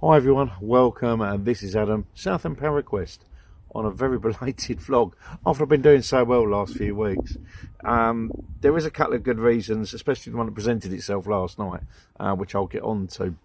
Hi everyone, welcome, and this is Adam, Southern Power Request, on a very belated vlog after I've been doing so well last few weeks. There is a couple of good reasons, especially the one that presented itself last night, which I'll get on to.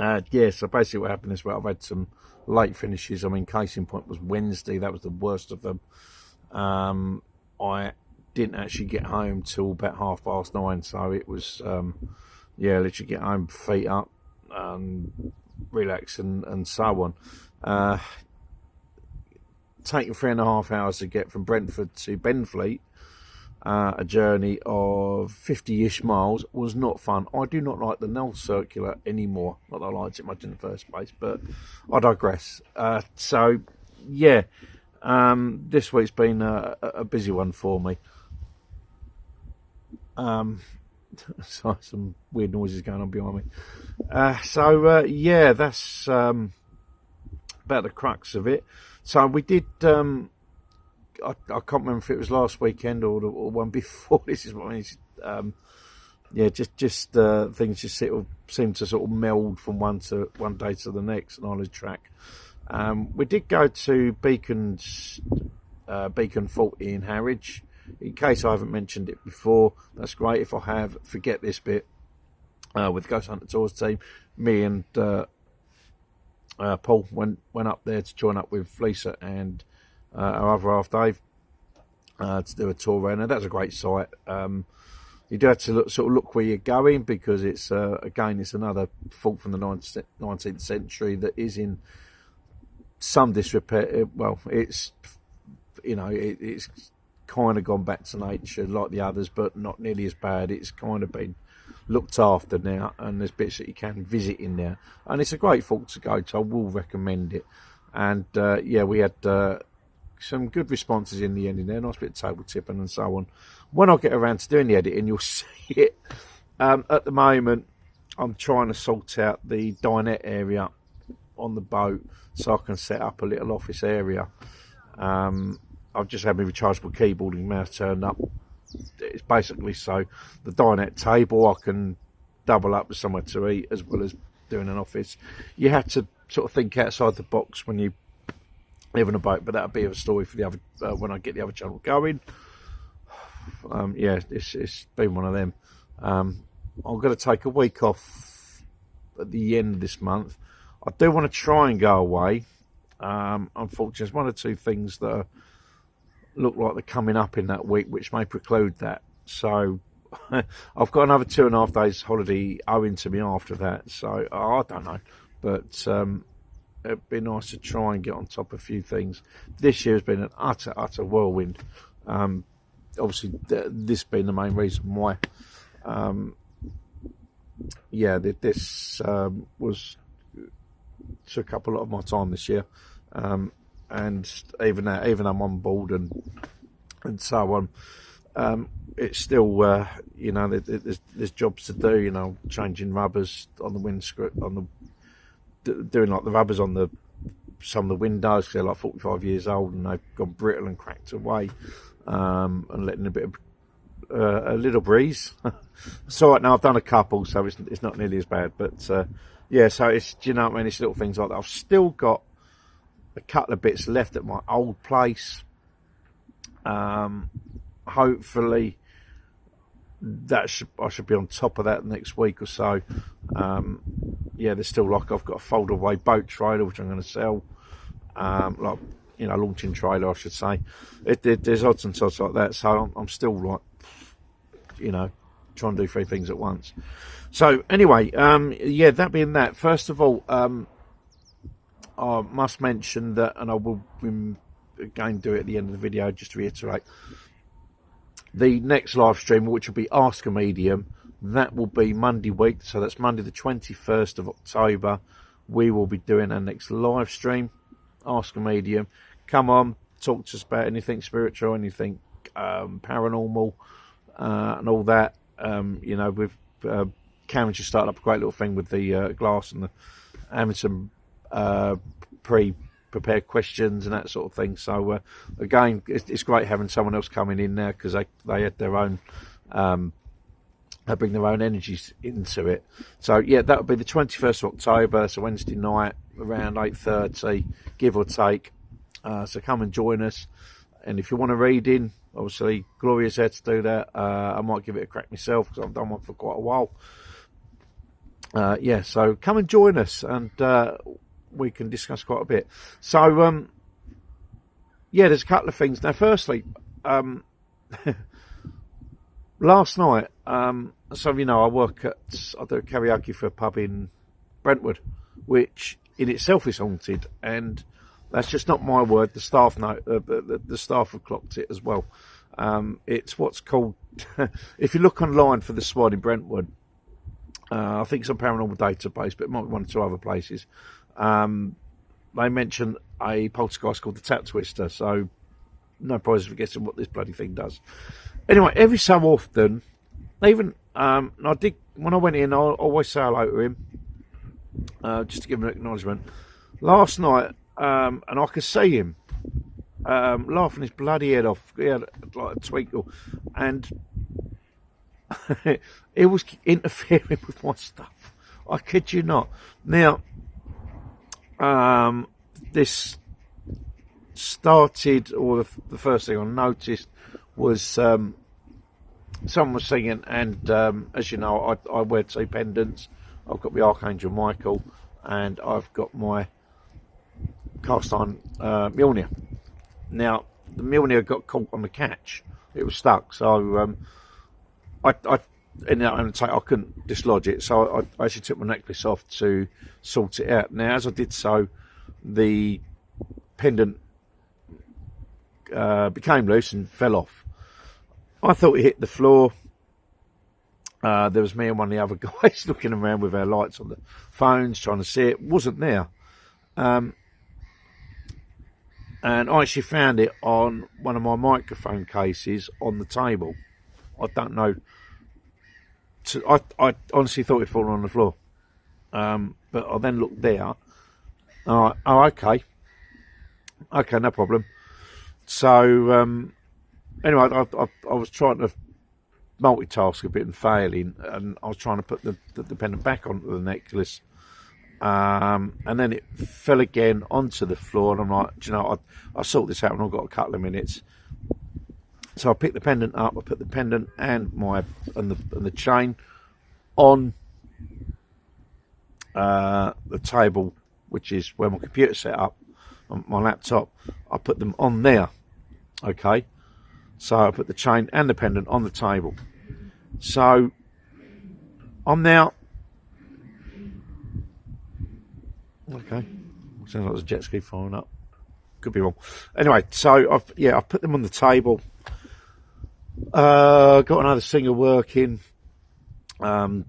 So basically what happened is, I've had some late finishes. I mean, case in point was Wednesday, that was the worst of them. I didn't actually get home till about 9:30, so it was, literally get home, feet up, relax and so on. Taking 3.5 hours to get from Brentford to Benfleet, a journey of 50-ish miles, was not fun. I do not like the Null Circular anymore. Not that I liked it much in the first place, but I digress. This week's been a busy one for me. So some weird noises going on behind me. That's about the crux of it. So we did. I can't remember if it was last weekend or one before. This is what I mean. Things just seem to sort of meld from one day to the next. On a track. We did go to Beacon Fault in Harwich. In case I haven't mentioned it before, that's great. If I have, forget this bit. With Ghost Hunter Tours team, me and Paul went up there to join up with Lisa and our other half Dave to do a tour around. And that's a great site. You do have to look where you're going, because it's it's another fault from the 19th century that is in some disrepair. It's kind of gone back to nature like the others, but not nearly as bad. It's kind of been looked after now, and there's bits that you can visit in there, and it's a great fault to go to. I will recommend it. And we had some good responses in the end in there, nice bit of table tipping and so on. When I get around to doing the editing, you'll see it. At the moment, I'm trying to sort out the dinette area on the boat so I can set up a little office area. I've just had my rechargeable keyboard and mouse turned up. It's basically so the dinette table I can double up with somewhere to eat as well as doing an office. You have to sort of think outside the box when you live on a boat, but that'll be a story for the other when I get the other channel going. It's been one of them. I'm going to take a week off at the end of this month. I do want to try and go away. Unfortunately, there's one or two things that look like they're coming up in that week, which may preclude that. So I've got another 2.5 days holiday owing to me after that. So I don't know, but it'd be nice to try and get on top of a few things. This year has been an utter whirlwind. Obviously, this being the main reason why. This took up a lot of my time this year. And even I'm on board and so on, it's still there's jobs to do. Changing rubbers on the windscreen, doing like the rubbers on some of the windows, because they're like 45 years old and they've gone brittle and cracked away, and letting a bit of a little breeze. So right now I've done a couple, so it's not nearly as bad. But so it's it's little things like that. I've still got a couple of bits left at my old place. Hopefully I should be on top of that next week or so. There's still, like, I've got a fold away boat trailer which I'm going to sell, launching trailer I should say. There's odds and sods like that, so I'm still trying to do 3 things at once. So anyway, that being that, first of all, I must mention that, and I will again do it at the end of the video just to reiterate, the next live stream, which will be Ask a Medium, that will be Monday week, so that's Monday the 21st of October. We will be doing our next live stream, Ask a Medium. Come on, talk to us about anything spiritual, anything paranormal, and all that. Cameron just started up a great little thing with the glass and having some pre-prepared questions and that sort of thing. So again, it's great having someone else coming in now, because they had their own They bring their own energies into it. So yeah, that would be the 21st of October. It's a Wednesday night around 8:30, give or take. So come and join us. And if you want a reading, obviously Gloria's there to do that. I might give it a crack myself because I've done one for quite a while. Yeah, so come and join us, and we can discuss quite a bit. So yeah, there's a couple of things. Now, firstly, last night, some of you know I do karaoke for a pub in Brentwood, which in itself is haunted, and that's just not my word. The staff know, the staff have clocked it as well. It's what's called, if you look online for the spot in Brentwood, I think it's on Paranormal Database, but it might be one or two other places. They mention a poltergeist called the Tap Twister, so no prize for guessing what this bloody thing does. Anyway, every so often, even I did when I went in, I always say hello to him, just to give him an acknowledgement. Last night, and I could see him laughing his bloody head off. He had like a twinkle, and it was interfering with my stuff. I kid you not. Now, this started, or the first thing I noticed was someone was singing, and as you know, I wear two pendants. I've got the Archangel Michael, and I've got my cast iron Mjolnir. Now, the Mjolnir got caught on the catch. It was stuck, so I couldn't dislodge it, so I actually took my necklace off to sort it out. Now, as I did so, the pendant became loose and fell off. I thought it hit the floor. There was me and one of the other guys looking around with our lights on the phones, trying to see it. It wasn't there. And I actually found it on one of my microphone cases on the table. I don't know. I honestly thought it'd fallen on the floor. But I then looked there. Oh, okay. Okay, no problem. So, anyway, I was trying to multitask a bit and failing, and I was trying to put the pendant back onto the necklace. And then it fell again onto the floor, and I'm like, do you know, I'll sort this out, and I've got a couple of minutes. So I picked the pendant up. I put the pendant and the chain on the table, which is where my computer's set up on my laptop. I put them on there. Okay, so I put the chain and the pendant on the table. So I'm now. Okay, sounds like there's a jet ski firing up. Could be wrong. Anyway, so I've put them on the table. Got another singer working, doing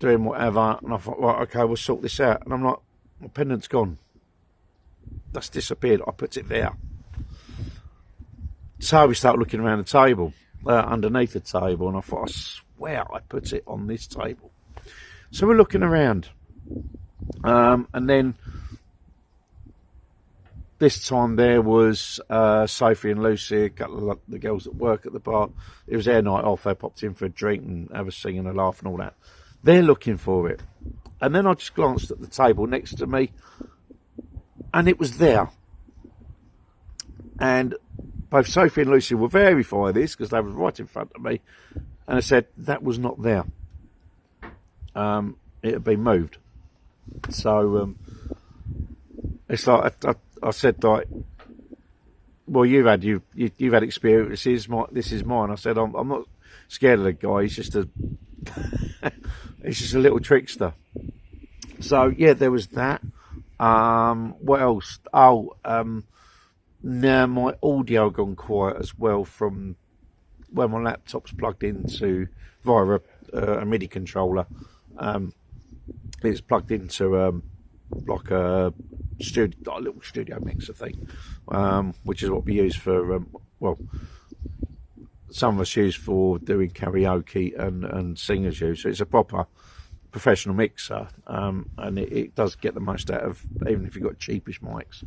whatever, and I thought, right, okay, we'll sort this out. And I'm like, my pendant's gone. That's disappeared. I put it there. So we start looking around the table, underneath the table, and I thought, I swear I put it on this table. So we're looking around, and then this time there was Sophie and Lucy, a couple of the girls that work at the bar. It was their night off. They popped in for a drink and have a sing and a laugh and all that. They're looking for it. And then I just glanced at the table next to me, and it was there. And both Sophie and Lucy will verify this because they were right in front of me. And I said, that was not there. It had been moved. So it's like I said, like, well, you've had experiences. This is mine. I said, I'm not scared of the guy. He's just a little trickster. So yeah, there was that. What else? Now my audio gone quiet as well from where my laptop's plugged into via a MIDI controller. It's plugged into like a little studio mixer thing, which is what we use for some of us use for doing karaoke and singers use. So it's a proper professional mixer, and it does get the most out of, even if you've got cheapish mics,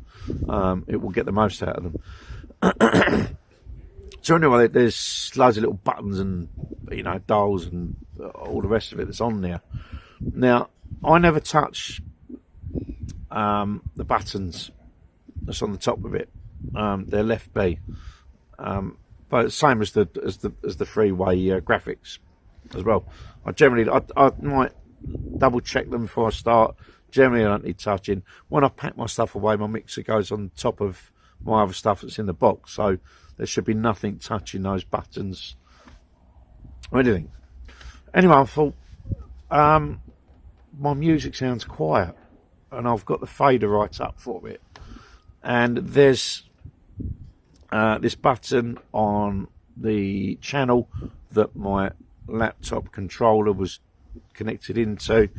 it will get the most out of them. So anyway, there's loads of little buttons and, you know, dials and all the rest of it that's on there. Now, I never touch the buttons that's on the top of it. They're left B, but same as the freeway graphics as well. I might double check them before I start. Generally, I don't need touching. When I pack my stuff away, my mixer goes on top of my other stuff that's in the box, so there should be nothing touching those buttons or anything. Anyway, I thought my music sounds quiet, and I've got the fader right up for it. And there's this button on the channel that my laptop controller was connected into,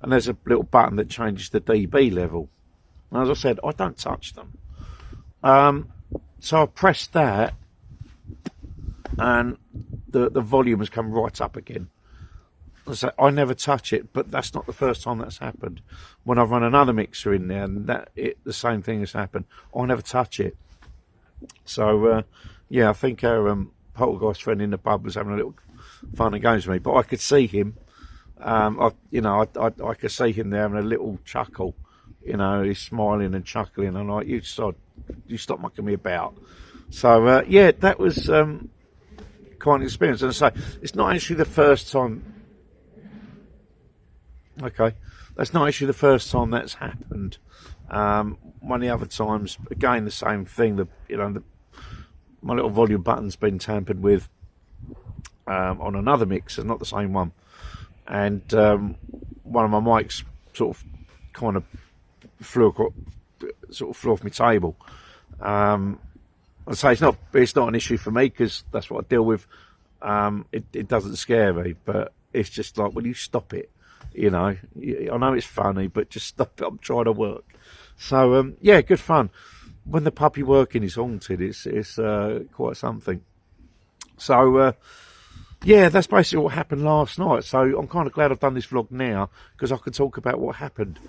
and there's a little button that changes the dB level. And as I said, I don't touch them. So I pressed that, and the volume has come right up again. So I never touch it, but that's not the first time that's happened. When I've run another mixer in there, and the same thing has happened. I never touch it. So yeah, I think our poltergeist friend in the pub was having a little fun and games with me, but I could see him. I could see him there having a little chuckle. You know, he's smiling and chuckling, and I'm like, you stop mucking me about. So yeah, that was quite an experience. And I say, it's not actually the first time. Okay, that's not actually the first time that's happened. One of the other times, again, the same thing. My little volume button's been tampered with on another mixer, not the same one. And one of my mics sort of kind of flew off my table. I'd say it's not an issue for me, because that's what I deal with. It doesn't scare me, but it's just like, will you stop it? You know, I know it's funny, but just stop it. I'm trying to work. So yeah, good fun. When the puppy working is haunted, it's quite something. So yeah, that's basically what happened last night. So I'm kind of glad I've done this vlog now, because I can talk about what happened.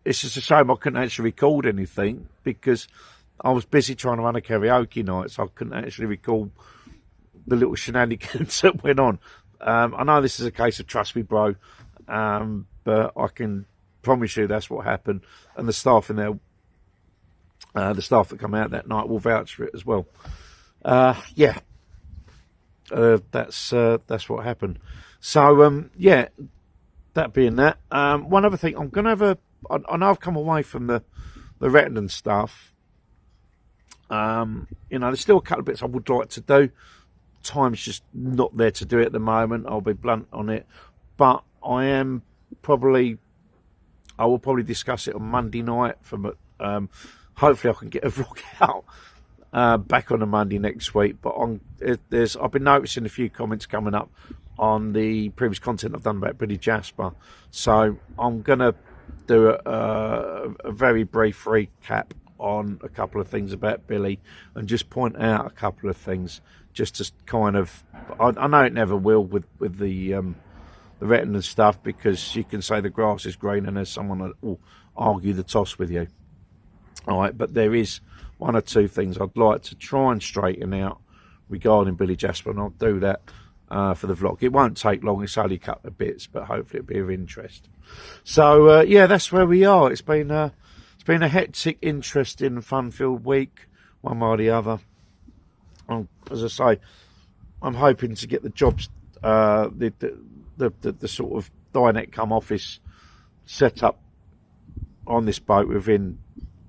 It's just a shame I couldn't actually record anything, because I was busy trying to run a karaoke night, so I couldn't actually record the little shenanigans that went on. I know this is a case of trust me, bro, but I can promise you that's what happened, and the staff in there, the staff that come out that night will vouch for it as well. Yeah, that's what happened. So yeah, that being that, one other thing, I'm gonna have I know I've come away from the retina stuff. You know, there's still a couple of bits I would like to do. Time's just not there to do it at the moment. I'll be blunt on it, but I will probably discuss it on Monday night. Hopefully I can get a vlog out back on a Monday next week. But I've been noticing a few comments coming up on the previous content I've done about Billy Jasper, so I'm gonna do a very brief recap on a couple of things about Billy, and just point out a couple of things, just to kind of, I know it never will with the retina stuff, because you can say the grass is green and there's someone that will argue the toss with you. All right, but there is one or two things I'd like to try and straighten out regarding Billy Jasper, and I'll do that for the vlog. It won't take long, it's only a couple of bits, but hopefully it'll be of interest. So yeah, that's where we are. It's been a hectic, interesting, fun-filled week, one way or the other. As I say, I'm hoping to get the jobs, the sort of Dynet come office set up on this boat within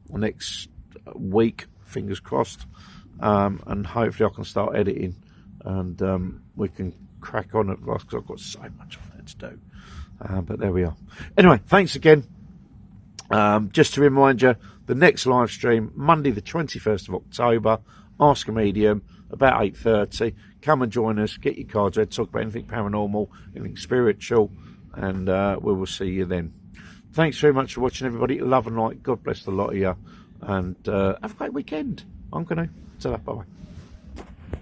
the next week, fingers crossed, and hopefully I can start editing, and we can crack on at last, because I've got so much on there to do. But there we are. Anyway, thanks again. Just to remind you, the next live stream, Monday the 21st of October, Ask a Medium, about 8:30. Come and join us, get your cards ready, talk about anything paranormal, anything spiritual, and we will see you then. Thanks very much for watching, everybody. Love and light. God bless the lot of you, and have a great weekend. I'm going to. Ta-ra, bye-bye.